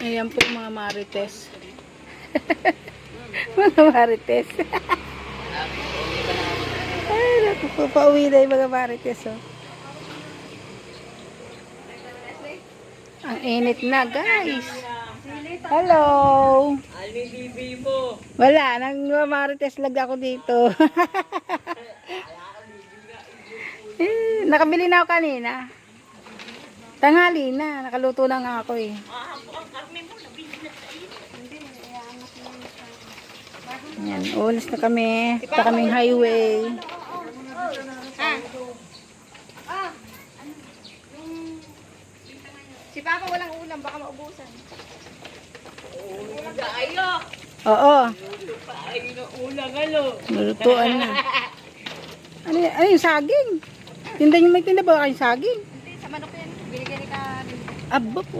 Ayan po mga marites. Mga marites. Ay, naku po, pauwi na yung mga marites, oh. Ang init na, guys. Hello. Wala, nang marites lag ako dito. Nakabili na ako kanina. Tanghali na, nakaluto na nga ako eh. Yan, ulas na kami. Ito kaming highway. Si Papa walang ulam, baka maubusan. Oo. Ulang, ano? Nalutuan na. Ano yung saging? Tinda nyo, may tinda ba kayong saging? Hindi, sa manok yan. Binigyan ni Karen. Aba po.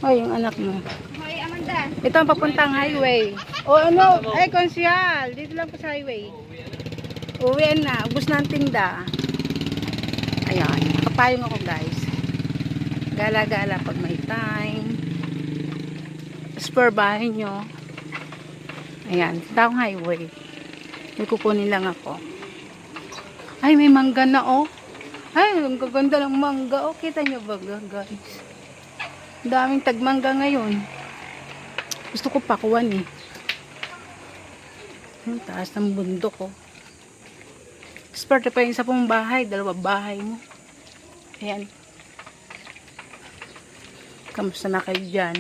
Oh, yung anak mo. Hoy, Amanda. Ito ang papuntang highway. O ano? Ay, konsyal. Dito lang po sa highway. Uwian na. Ubus na ang tinda. Ayan. Nakapayong ako, guys. Gala-gala pag may time. Spur bahay nyo. Ayan. Ito ang highway. May kukunin lang ako. Ay, may mangga na, oh. Ay, ang gaganda ng mangga. Oh, kita nyo ba, guys? Daming tagmangga ngayon. Gusto ko pakuan eh. Ang taas ng bundok ko. Sparte pa yung isa pong bahay. Dalawa bahay mo. Ayan. Kamusta na kayo dyan?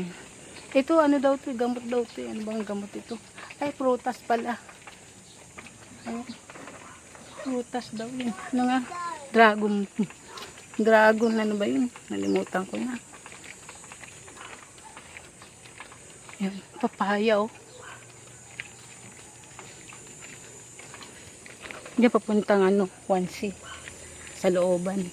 Ito ano daw ito? Gamot daw ito. Ano bang gamot ito? Ay, prutas pala. Ayan. Prutas daw yun. Ano nga? Dragon. Dragon ano ba yun? Nalimutan ko na. Yan, papaya oh. Hindi papuntang ano, Kwansi. Sa looban.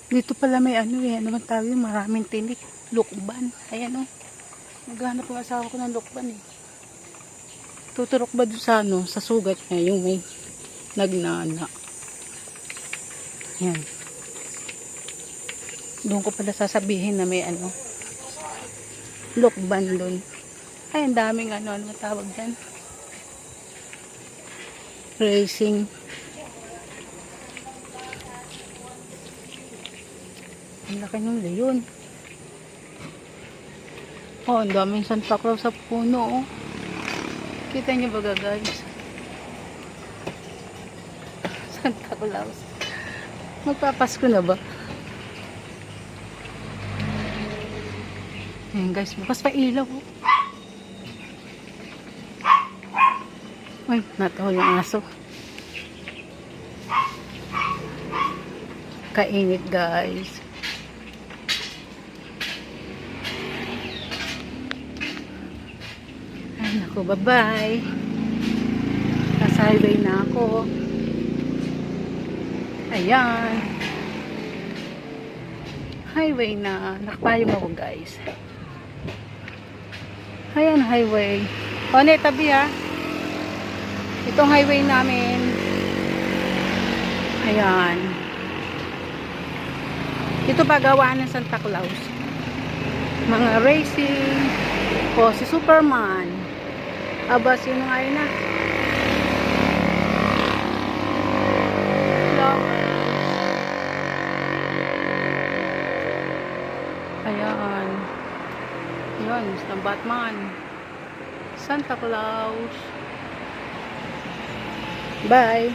Dito pala may ano eh, ano man tawag yun, maraming tinik. Lukban. Ayan oh. Naghanap ang asawa ko ng lukban eh. Tuturok ba doon sa ano, sa sugat niya, yung may nagnana. Ayan. Doon ko pala sasabihin na may ano, lukban doon. Ay, ang daming ano matawag dyan. Racing. Ang laki ng leyon. Oh, ang daming Santa Claus sa puno, oh. Kita niyo ba, guys? Santa Claus. Magpapasko na ba? Ayan guys, bukas pa ilaw. Uy, natahol yung aso. Kainit guys. Ay naku, bye-bye. Nasa highway na ako. Ayan. Highway na. Nakapayong ako guys. Ayan, highway. O, tabi ha. Itong highway namin. Ayan. Ito pagawaan ng Santa Claus. Mga racing. O, si Superman. Aba, sino nga yun na? Ayan. Yun, Mr. Batman. Santa Claus. Bye.